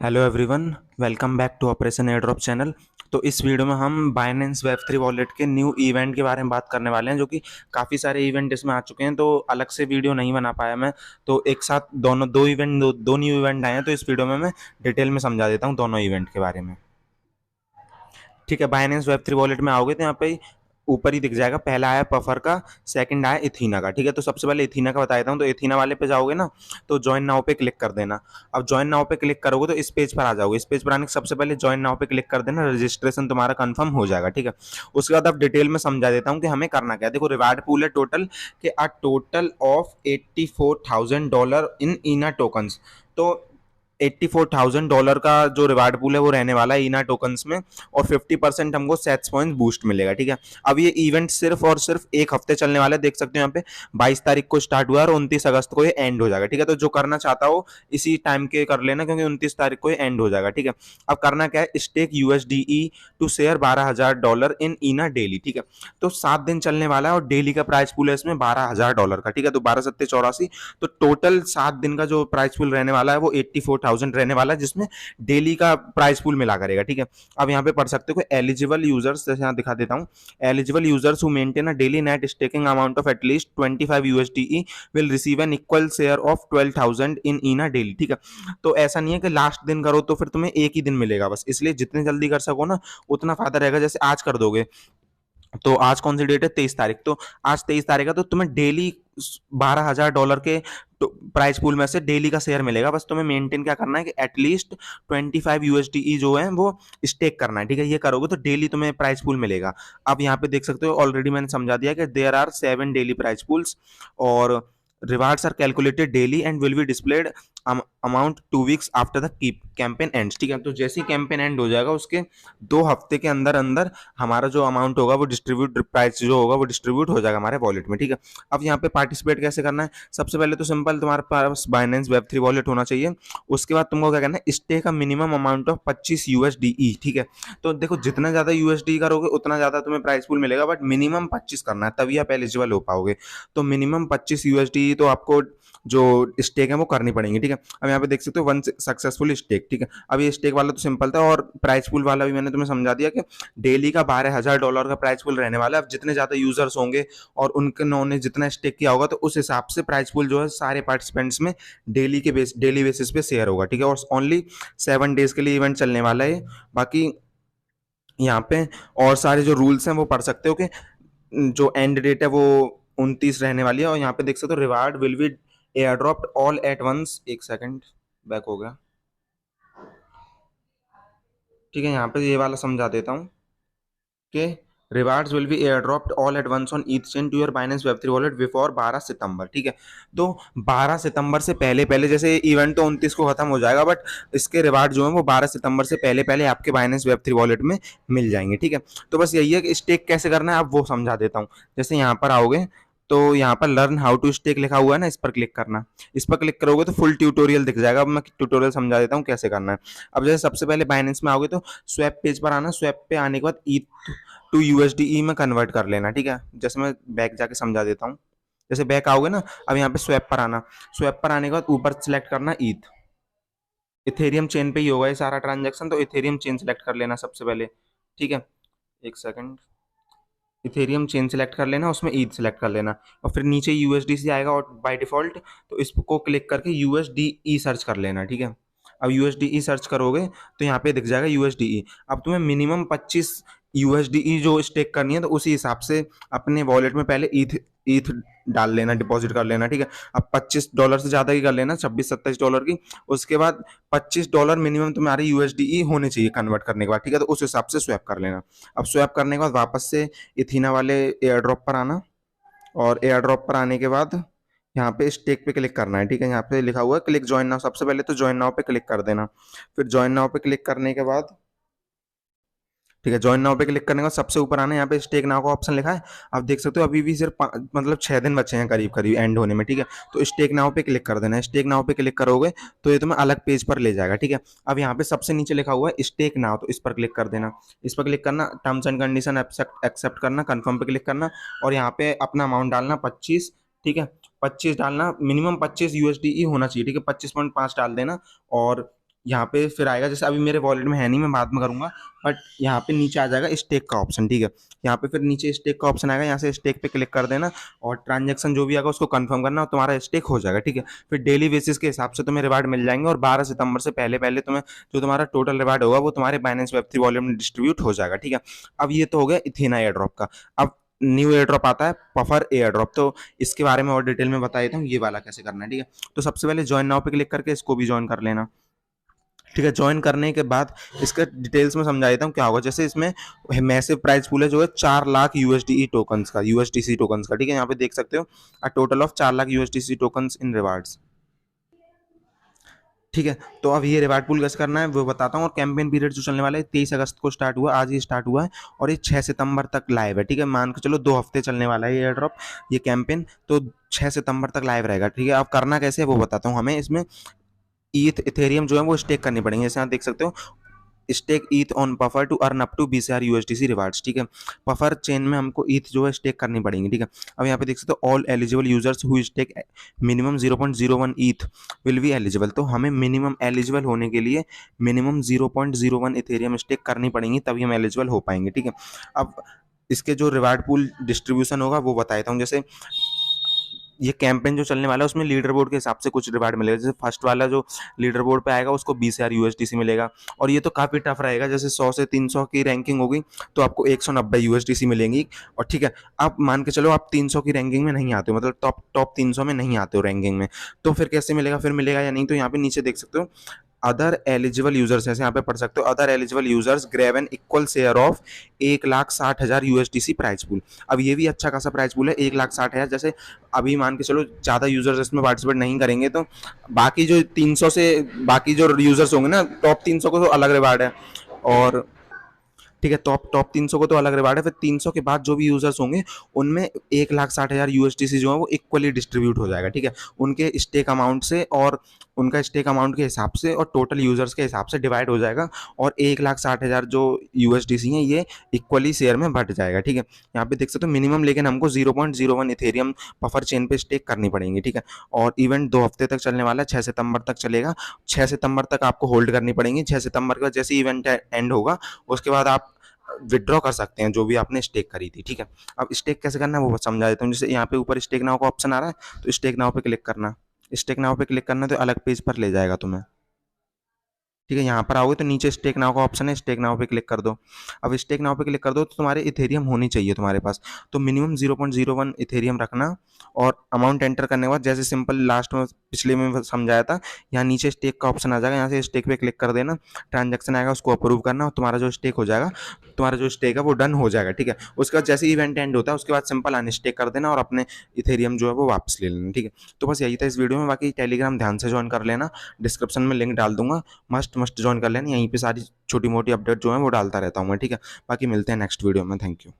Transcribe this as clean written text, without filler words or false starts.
Hello everyone, welcome back to operation airdrop channel. तो इस video में हम बाइनेंस वेब थ्री वॉलेट के न्यू इवेंट के बारे में बात करने वाले हैं, जो कि काफ़ी सारे इवेंट इसमें आ चुके हैं। तो अलग से वीडियो नहीं बना पाया मैं, तो एक साथ दोनों दो न्यू इवेंट आए हैं। तो इस वीडियो में मैं डिटेल में समझा देता हूँ दोनों इवेंट के बारे में। ठीक है, बाइनेंस वेब थ्री वॉलेट में आओगे तो यहाँ पे ऊपर ही दिख जाएगा। पहला आया पफर का, सेकंड आया इथीना का। ठीक है, तो सबसे पहले इथीना का बता देता हूँ। तो इथीना वाले पे जाओगे ना, तो ज्वाइन नाउ पे क्लिक कर देना। अब ज्वाइन नाउ पे क्लिक करोगे तो इस पेज पर आ जाओगे। इस पेज पर आने के सबसे पहले ज्वाइन नाउ पे क्लिक कर देना, रजिस्ट्रेशन तुम्हारा कंफर्म हो जाएगा। ठीक है, उसके बाद अब डिटेल में समझा देता हूँ कि हमें करना क्या है। देखो, रिवार्ड पूल है टोटल के a total of $84,000 in Eena tokens. तो $84,000 का जो रिवार्ड पूल है वो रहने वाला है ईना टोकन्स में, और 50% हमको सेट्स पॉइंट बूस्ट मिलेगा। ठीक है, अब ये इवेंट सिर्फ और सिर्फ एक हफ्ते चलने वाला है। देख सकते हो यहाँ पे 22 तारीख को स्टार्ट हुआ और 29 अगस्त को ये एंड हो जाएगा। ठीक है, तो जो करना चाहता हो इसी टाइम के कर लेना, क्योंकि 29 तारीख को ये एंड हो जाएगा। ठीक है, अब करना क्या है, stake USDE to share $12,000 in ENA daily. ठीक है, तो 7 दिन चलने वाला है और डेली का प्राइस पूल है इसमें $12,000 का। ठीक है, तो 12 7 84, तो टोटल 7 दिन का जो प्राइस पूल रहने वाला है वो 84,000 रहने वाला है, जिसमें डेली का प्राइस पूल मिला करेगा। ठीक है, अब यहाँ पे पढ़ सकते हो कि एलिजिबल यूजर्स, जैसे यहाँ दिखा देता हूँ, eligible users who maintain a daily net staking amount of at least 25 USDE will receive an equal share of 12,000 in ENA daily. ठीक है, तो ऐसा नहीं है कि लास्ट दिन करो तो फिर तुम्हें एक ही दिन मिलेगा बस, इसलिए जितने जल्दी कर सको ना उतना फायदा रहेगा। जैसे आज कर दोगे, तो आज कौन सी डेट है, 23 तारीख, तो आज 23 तारीख है, तो तुम्हें डेली $12,000 के प्राइस पूल में से डेली का शेयर मिलेगा। बस तुम्हें मेंटेन क्या करना है कि एटलीस्ट 25 यूएसडीई जो है वो स्टेक करना है। ठीक है, ये करोगे तो डेली तुम्हें प्राइस पूल मिलेगा। अब यहाँ पे देख सकते हो, ऑलरेडी मैंने समझा दिया कि there are 7 daily price pools, और rewards are calculated daily and will be displayed amount 2 weeks after the campaign ends. ठीक है, तो जैसे ही कैंपेन एंड हो जाएगा उसके 2 हफ्ते के अंदर अंदर हमारा जो अमाउंट होगा वो डिस्ट्रीब्यूट, प्राइस जो होगा वो डिस्ट्रीब्यूट हो जाएगा हमारे वॉलेट में। ठीक है, अब यहाँ पे पार्टिसिपेट कैसे करना है, सबसे पहले तो सिंपल, तुम्हारे पास बाइनेंस वेब थ्री वॉलेट होना चाहिए। उसके बाद तुमको क्या करना है, स्टेक का मिनिमम अमाउंट ऑफ 25 यूएसडीई। ठीक है, तो देखो जितना ज्यादा यूएसडी करोगे उतना ज्यादा तुम्हें प्राइस पूल मिलेगा, बट मिनिमम 25 करना है तभी आप एलिजिबल हो पाओगे। तो मिनिमम 25 यूएसडी तो आपको जो स्टेक है वो करनी पड़ेंगी। ठीक है, अब यहाँ पे देख सकते हो 1 सक्सेसफुल स्टेक। ठीक है, अब ये स्टेक वाला तो सिंपल था, और प्राइस पूल वाला भी मैंने तुम्हें समझा दिया कि डेली का $12,000 का प्राइस पूल रहने वाला है। अब जितने ज्यादा यूजर्स होंगे और उन्होंने जितना स्टेक किया होगा, तो उस हिसाब से प्राइस पूल जो है सारे पार्टिसिपेंट्स में डेली बेसिस पे शेयर होगा। ठीक है, और ओनली 7 डेज के लिए इवेंट चलने वाला है। बाकी यहाँ पे और सारे जो रूल्स हैं वो पढ़ सकते हो कि जो एंड डेट है वो 29 रहने वाली है। और यहाँ पे देख सकते हो, reward will be air dropped all at once. एक सेकंड, बैक हो गया। ठीक है, यहाँ पे ये वाला समझा देता हूँ कि rewards will be air dropped all at once on each chain to your Binance web three wallet before 12 September. ठीक है, तो 12 सितंबर से पहले पहले, जैसे इवेंट तो 29 को खत्म हो जाएगा, बट इसके रिवार्ड जो है वो 12 सितंबर से पहले पहले आपके बाइनेंस वेब थ्री वॉलेट में मिल जाएंगे। ठीक है, तो बस यही है कि स्टेक कैसे करना है, अब वो समझा देता हूँ। जैसे यहाँ पर आओगे तो यहाँ पर लर्न हाउ टू स्टेक लिखा हुआ है ना, इस पर क्लिक करना। इस पर क्लिक करोगे तो फुल ट्यूटोरियल दिख जाएगा। अब मैं ट्यूटोरियल समझा देता हूँ कैसे करना है। अब जैसे सबसे पहले बाइनेंस में आओगे तो स्वैप पेज पर आना। स्वैप पे आने के बाद ई टू यूएसडीई में कन्वर्ट कर लेना। ठीक है, जैसे मैं बैक जाके समझा देता हूँ। जैसे बैक आओगे ना, अब यहाँ पे स्वैप पर आना। स्वैप पर आने के बाद ऊपर सेलेक्ट करना ईथ। इथेरियम चेन पे ही होगा ये सारा ट्रांजेक्शन, तो इथेरियम चेन सेलेक्ट कर लेना सबसे पहले। ठीक है, एक सेकंड, इथेरियम चेन सेलेक्ट कर लेना, उसमें ईथ सेलेक्ट कर लेना, और फिर नीचे यूएसडीसी आएगा और बाय डिफॉल्ट, तो इसको क्लिक करके यूएसडीई सर्च कर लेना। ठीक है, अब यूएसडीई सर्च करोगे तो यहाँ पे दिख जाएगा यूएसडीई। अब तुम्हें मिनिमम 25 यूएसडीई जो स्टेक करनी है, तो उसी हिसाब से अपने वॉलेट में पहले ईथ ईथ डाल लेना, डिपॉजिट कर लेना। ठीक है, अब $25 से ज़्यादा की कर लेना, 26 27 डॉलर की। उसके बाद $25 मिनिमम तुम्हारी यूएसडीई होने चाहिए कन्वर्ट करने के बाद। ठीक है, तो उस हिसाब से स्वैप कर लेना। अब स्वैप करने के बाद वापस से इथीना वाले एयर ड्रॉप पर आना, और एयर ड्रॉप पर आने के बाद यहाँ पे स्टेक पे क्लिक करना है। ठीक है, यहाँ पे लिखा हुआ है क्लिक ज्वाइन नाउ। सबसे पहले तो ज्वाइन नाउ पे क्लिक कर देना। फिर ज्वाइन नाउ पे क्लिक करने के बाद, ठीक है, ज्वाइन नाउ पे क्लिक करने के बाद सबसे ऊपर आना, यहाँ पे स्टेक नाउ का ऑप्शन लिखा है। आप देख सकते हो अभी भी सिर्फ मतलब 6 दिन बचे हैं करीब करीब एंड होने में। ठीक है, तो स्टेक नाउ पे क्लिक कर देना है। स्टेक नाउ पे क्लिक करोगे तो ये तुम्हें अलग पेज पर ले जाएगा। ठीक है, अब यहाँ पे सबसे नीचे लिखा हुआ है स्टेक नाउ, तो इस पर क्लिक कर देना। इस पर क्लिक करना, टर्म्स एंड कंडीशन एक्सेप्ट करना, कन्फर्म पे क्लिक करना, और यहाँ पे अपना अमाउंट डालना 25। ठीक है, 25 डालना, मिनिमम 25 यूएसडीई होना चाहिए। ठीक है, 25.5 डाल देना, और यहाँ पे फिर आएगा, जैसे अभी मेरे वॉलेट में है नहीं, मैं बाद में करूँगा, बट यहाँ पे नीचे आ जाएगा स्टेक का ऑप्शन, ठीक है। यहाँ पे फिर नीचे स्टेक का ऑप्शन आएगा, यहाँ से स्टेक पे क्लिक कर देना और ट्रांजेक्शन जो भी आएगा उसको कंफर्म करना और तुम्हारा स्टेक हो जाएगा, ठीक है। फिर डेली बेसिस के हिसाब से तुम्हें रिवार्ड मिल जाएंगे और 12 सितंबर से पहले पहले तुम्हें जो तुम्हारा टोटल रिवार्ड होगा वो तुम्हारे बाइनेंस वेब3 वॉलेट में डिस्ट्रीब्यूट हो जाएगा, ठीक है। अब ये तो हो गया इथेना एयर ड्रॉप का। अब न्यू एयर ड्रॉप आता है पफर एयर ड्रॉप, तो इसके बारे में और डिटेल में बता देता हूँ ये वाला कैसे करना है, ठीक है। तो सबसे पहले ज्वाइन नाउ पे क्लिक करके इसको भी ज्वाइन कर लेना, ठीक है। ज्वाइन करने के बाद इसका डिटेल्स में समझा देता हूँ क्या होगा। जैसे इसमें मैसिव प्राइस पूल है जो है 4 लाख यूएसडी टोकन्स का, यूएसडीसी टोकन्स का, ठीक है। यहाँ पे देख सकते हो a total of 4 lakh USDC tokens in rewards, ठीक है। तो अब ये रिवार्ड पूल कैसे करना है वो बताता हूँ। और कैंपेन पीरियड जो चलने वाला है 23 अगस्त को स्टार्ट हुआ, आज ही स्टार्ट हुआ है और ये 6 सितंबर तक लाइव है, ठीक है। मान के चलो 2 हफ्ते चलने वाला है ये एयर ड्रॉप, ये कैंपेन, तो 6 सितंबर तक लाइव रहेगा, ठीक है। अब करना कैसे है वो बताता हूँ। हमें इसमें ईथ इथेरियम जो है वो स्टेक करनी पड़ेंगे, जैसे आप देख सकते हो stake ETH on Puffer to earn up to 20,000 USDC rewards, ठीक है। पफर चेन में हमको ईथ जो है स्टेक करनी पड़ेंगी, ठीक है। अब यहाँ पे देख सकते हो all eligible users who stake minimum 0.01 ETH will be eligible, तो हमें मिनिमम एलिजिबल होने के लिए मिनिमम 0.01 इथेरियम स्टेक करनी पड़ेंगी तभी हम एलिजिबल हो पाएंगे, ठीक है। अब इसके जो रिवार्ड पूल डिस्ट्रीब्यूशन होगा वो बता देता हूँ। जैसे ये कैंपेन जो चलने वाला है उसमें लीडर बोर्ड के हिसाब से कुछ रिवार्ड मिलेगा। जैसे फर्स्ट वाला जो लीडर बोर्ड पे आएगा उसको 20,000 यूएसडीसी मिलेगा और ये तो काफ़ी टफ रहेगा। जैसे 100 से 300 की रैंकिंग होगी तो आपको 190 यूएसडीसी मिलेंगी, और ठीक है। आप मान के चलो आप 300 की रैंकिंग में नहीं आते हो, मतलब टॉप 300 में नहीं आते हो रैंकिंग में, तो फिर कैसे मिलेगा, फिर मिलेगा या नहीं। तो यहाँ पे नीचे देख सकते हो अदर एलिजिबल यूजर्स, ऐसे यहाँ पे पढ़ सकते हो other eligible users grave an equal share of 1,60,000 USDC price pool. अब ये भी अच्छा खासा प्राइस पूल है 1,60,000। जैसे अभी मान के चलो ज़्यादा यूजर्स इसमें पार्टिसिपेट नहीं करेंगे तो बाकी जो 300 से बाकी जो यूजर्स होंगे ना टॉप 300 को तो अलग रिवार्ड है, और ठीक है। टॉप टॉप 300 को तो अलग रिवार्ड है, फिर 300 के बाद जो भी यूजर्स होंगे उनमें 1,60,000 यूएसडीसी जो है वो इक्वली डिस्ट्रीब्यूट हो जाएगा, ठीक है। उनके स्टेक अमाउंट से और उनका स्टेक अमाउंट के हिसाब से और टोटल यूजर्स के हिसाब से डिवाइड हो जाएगा और 1,60,000 जो यूएसडीसी हैं ये इक्वली शेयर में बट जाएगा, ठीक है। यहाँ पे देख सकते हो मिनिमम लेकिन हमको 0.01 इथेरियम पफर चेन पे स्टेक करनी पड़ेंगी, ठीक है। और इवेंट 2 हफ्ते तक चलने वाला है, 6 सितंबर तक चलेगा। 6 सितंबर तक आपको होल्ड करनी पड़ेंगी। 6 सितंबर के बाद जैसे इवेंट एंड होगा उसके बाद आप विड्रॉ कर सकते हैं जो भी आपने स्टेक करी थी, ठीक है। अब स्टेक कैसे करना है वो समझा देता हूँ। जैसे यहाँ पे ऊपर स्टेक नाउ का ऑप्शन आ रहा है तो स्टेक नाउ पे क्लिक करना, स्टेक नाउ पे क्लिक करना तो अलग पेज पर ले जाएगा तुम्हें, ठीक है। यहाँ पर आओगे तो नीचे स्टेक नाउ का ऑप्शन है, स्टेक नाउ पे क्लिक कर दो। अब स्टेक नाउ पे क्लिक कर दो तो तुम्हारे इथेरियम होनी चाहिए तुम्हारे पास, तो मिनिमम 0.01 इथेरियम रखना और अमाउंट एंटर करने के बाद जैसे सिंपल लास्ट में पिछले में समझाया था, यहाँ नीचे स्टेक का ऑप्शन आ जाएगा, यहाँ से स्टेक पे क्लिक कर देना, ट्रांजेक्शन आएगा उसको अप्रूव करना और तुम्हारा जो स्टेक हो जाएगा, तुम्हारा जो स्टेक है वो डन हो जाएगा, ठीक है। उसके बाद जैसे इवेंट एंड होता है उसके बाद सिंपल अनस्टेक कर देना और अपने इथेरियम जो है वो वापस ले लेना, ठीक है। तो बस यही था इस वीडियो में। बाकी टेलीग्राम ध्यान से ज्वाइन कर लेना, डिस्क्रिप्शन में लिंक डाल दूंगा, मस्ट मस्ट ज्वाइन कर लेना। यहीं पे सारी छोटी मोटी अपडेट जो है वो डालता रहता हूँ मैं, ठीक है। बाकी मिलते हैं नेक्स्ट वीडियो में, थैंक यू।